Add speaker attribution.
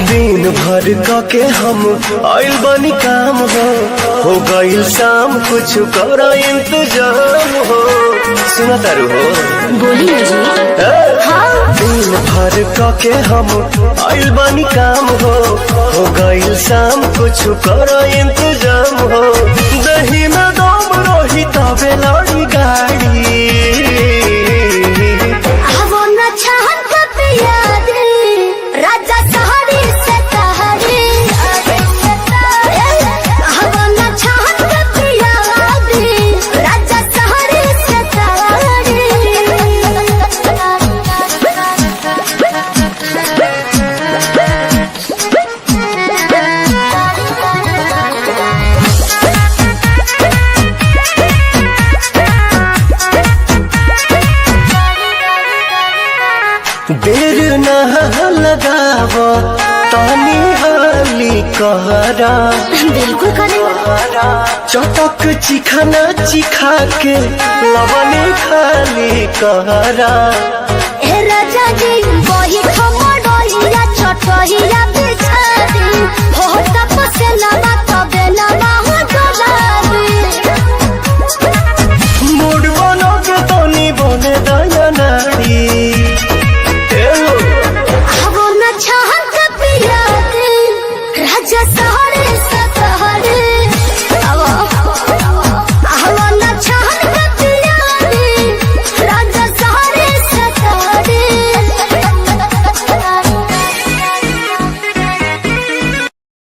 Speaker 1: दिन भर के हम आइल बनी काम हो गईल शाम कुछ कर इंतजाम हो। सुना तारू हो
Speaker 2: बोलिए जी।
Speaker 1: दिन भर के हम आइल बनी काम हो गईल शाम कुछ कर इंतजाम हो। दही में दम रही तबे लड़ी गाड़ी देर न लगाव तानी हाली कहरा
Speaker 2: बिल्कुल करेंगे।
Speaker 1: चटक चिखाना चिखा के लवने खाली कहरा
Speaker 2: राजा जी वही खमड़ोइया छोटोइया बिछा दी हो तप से लवा